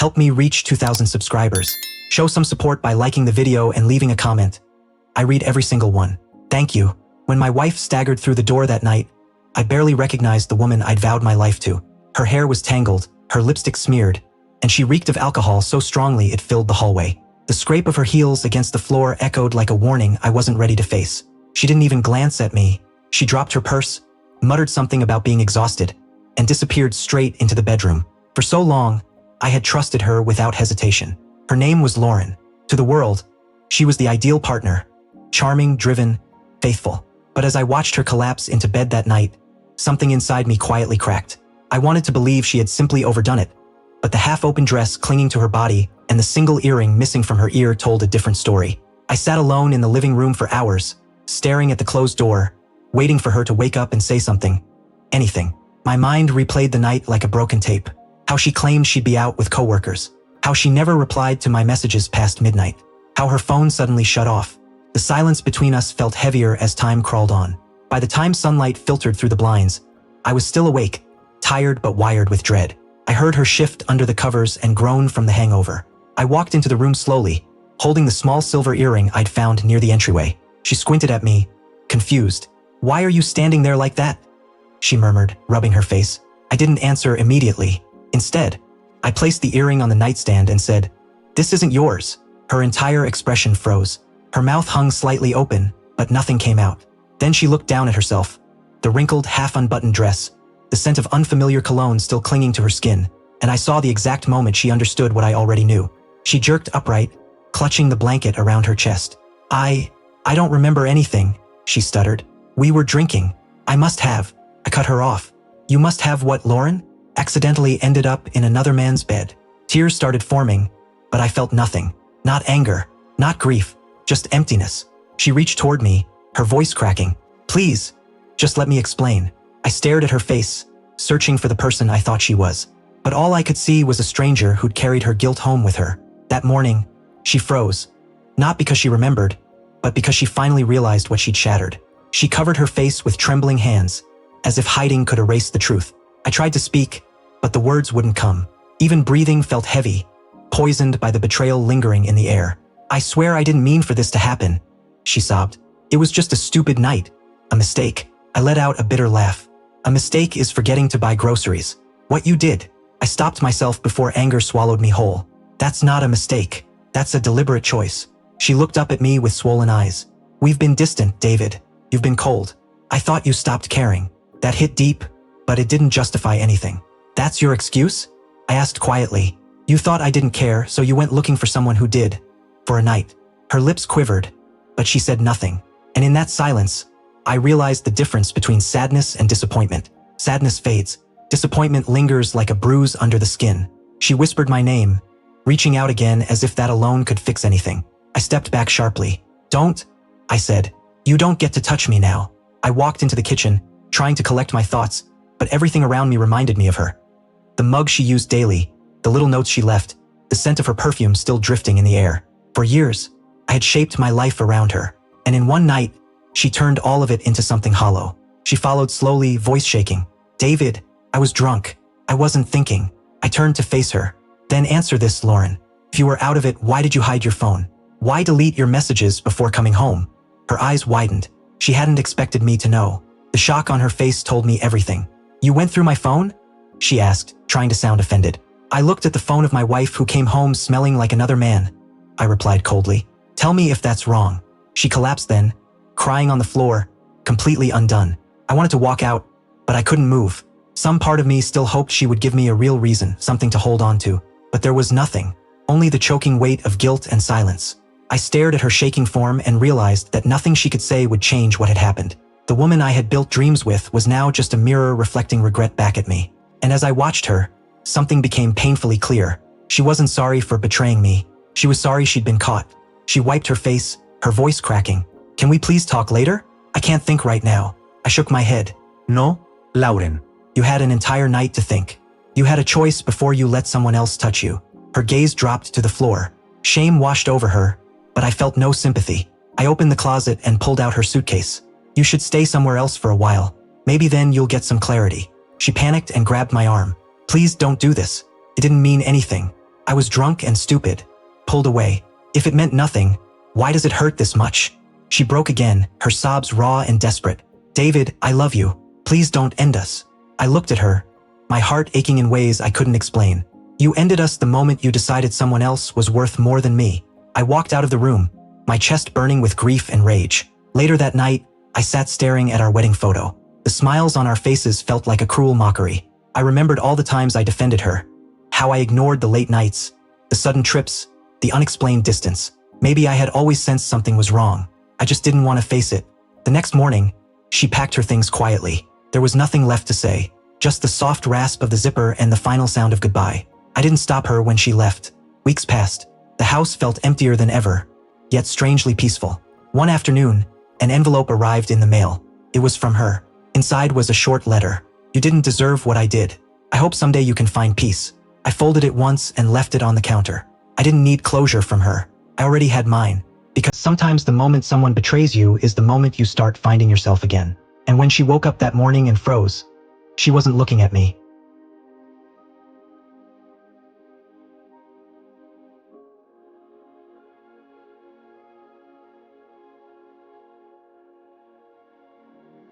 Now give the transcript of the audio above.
Help me reach 2,000 subscribers. Show some support by liking the video and leaving a comment. I read every single one. Thank you. When my wife staggered through the door that night, I barely recognized the woman I'd vowed my life to. Her hair was tangled, her lipstick smeared, and she reeked of alcohol so strongly it filled the hallway. The scrape of her heels against the floor echoed like a warning I wasn't ready to face. She didn't even glance at me. She dropped her purse, muttered something about being exhausted, and disappeared straight into the bedroom. For so long, I had trusted her without hesitation. Her name was Lauren. To the world, she was the ideal partner. Charming, driven, faithful. But as I watched her collapse into bed that night, something inside me quietly cracked. I wanted to believe she had simply overdone it, but the half-open dress clinging to her body and the single earring missing from her ear told a different story. I sat alone in the living room for hours, staring at the closed door, waiting for her to wake up and say something. Anything. My mind replayed the night like a broken tape. How she claimed she'd be out with coworkers. How she never replied to my messages past midnight. How her phone suddenly shut off. The silence between us felt heavier as time crawled on. By the time sunlight filtered through the blinds, I was still awake, tired but wired with dread. I heard her shift under the covers and groan from the hangover. I walked into the room slowly, holding the small silver earring I'd found near the entryway. She squinted at me, confused. "Why are you standing there like that?" she murmured, rubbing her face. I didn't answer immediately. Instead, I placed the earring on the nightstand and said, "This isn't yours." Her entire expression froze. Her mouth hung slightly open, but nothing came out. Then she looked down at herself, the wrinkled, half-unbuttoned dress, the scent of unfamiliar cologne still clinging to her skin, and I saw the exact moment she understood what I already knew. She jerked upright, clutching the blanket around her chest. I don't remember anything," she stuttered. "We were drinking. I must have." I cut her off. "You must have what, Lauren? Accidentally ended up in another man's bed." Tears started forming, but I felt nothing. Not anger, not grief, just emptiness. She reached toward me, her voice cracking. "Please, just let me explain." I stared at her face, searching for the person I thought she was. But all I could see was a stranger who'd carried her guilt home with her. That morning, she froze. Not because she remembered, but because she finally realized what she'd shattered. She covered her face with trembling hands, as if hiding could erase the truth. I tried to speak, but the words wouldn't come. Even breathing felt heavy, poisoned by the betrayal lingering in the air. "I swear I didn't mean for this to happen," she sobbed. "It was just a stupid night. A mistake." I let out a bitter laugh. "A mistake is forgetting to buy groceries. What you did." I stopped myself before anger swallowed me whole. "That's not a mistake. That's a deliberate choice." She looked up at me with swollen eyes. "We've been distant, David. You've been cold. I thought you stopped caring." That hit deep, but it didn't justify anything. "That's your excuse?" I asked quietly. "You thought I didn't care, so you went looking for someone who did. For a night." Her lips quivered, but she said nothing. And in that silence, I realized the difference between sadness and disappointment. Sadness fades. Disappointment lingers like a bruise under the skin. She whispered my name, reaching out again as if that alone could fix anything. I stepped back sharply. "Don't," I said. "You don't get to touch me now." I walked into the kitchen, trying to collect my thoughts, but everything around me reminded me of her. The mug she used daily, the little notes she left, the scent of her perfume still drifting in the air. For years, I had shaped my life around her, and in one night, she turned all of it into something hollow. She followed slowly, voice shaking. "David, I was drunk. I wasn't thinking." I turned to face her. "Then answer this, Lauren. If you were out of it, why did you hide your phone? Why delete your messages before coming home?" Her eyes widened. She hadn't expected me to know. The shock on her face told me everything. "You went through my phone?" she asked, trying to sound offended. "I looked at the phone of my wife who came home smelling like another man," I replied coldly. "Tell me if that's wrong." She collapsed then, crying on the floor, completely undone. I wanted to walk out, but I couldn't move. Some part of me still hoped she would give me a real reason, something to hold on to. But there was nothing, only the choking weight of guilt and silence. I stared at her shaking form and realized that nothing she could say would change what had happened. The woman I had built dreams with was now just a mirror reflecting regret back at me. And as I watched her, something became painfully clear. She wasn't sorry for betraying me. She was sorry she'd been caught. She wiped her face, her voice cracking. "Can we please talk later? I can't think right now." I shook my head. "No, Lauren. You had an entire night to think. You had a choice before you let someone else touch you." Her gaze dropped to the floor. Shame washed over her, but I felt no sympathy. I opened the closet and pulled out her suitcase. "You should stay somewhere else for a while. Maybe then you'll get some clarity." She panicked and grabbed my arm. "Please don't do this. It didn't mean anything." I was drunk and stupid. Pulled away. If it meant nothing, why does it hurt this much? She broke again, her sobs raw and desperate. David, I love you. Please don't end us. I looked at her, my heart aching in ways I couldn't explain. You ended us the moment you decided someone else was worth more than me. I walked out of the room, my chest burning with grief and rage. Later that night, I sat staring at our wedding photo. The smiles on our faces felt like a cruel mockery. I remembered all the times I defended her, how I ignored the late nights, the sudden trips, the unexplained distance. Maybe I had always sensed something was wrong. I just didn't want to face it. The next morning, she packed her things quietly. There was nothing left to say, just the soft rasp of the zipper and the final sound of goodbye. I didn't stop her when she left. Weeks passed. The house felt emptier than ever, yet strangely peaceful. One afternoon, an envelope arrived in the mail. It was from her. Inside was a short letter. You didn't deserve what I did. I hope someday you can find peace. I folded it once and left it on the counter. I didn't need closure from her. I already had mine. Because sometimes the moment someone betrays you is the moment you start finding yourself again. And when she woke up that morning and froze, she wasn't looking at me.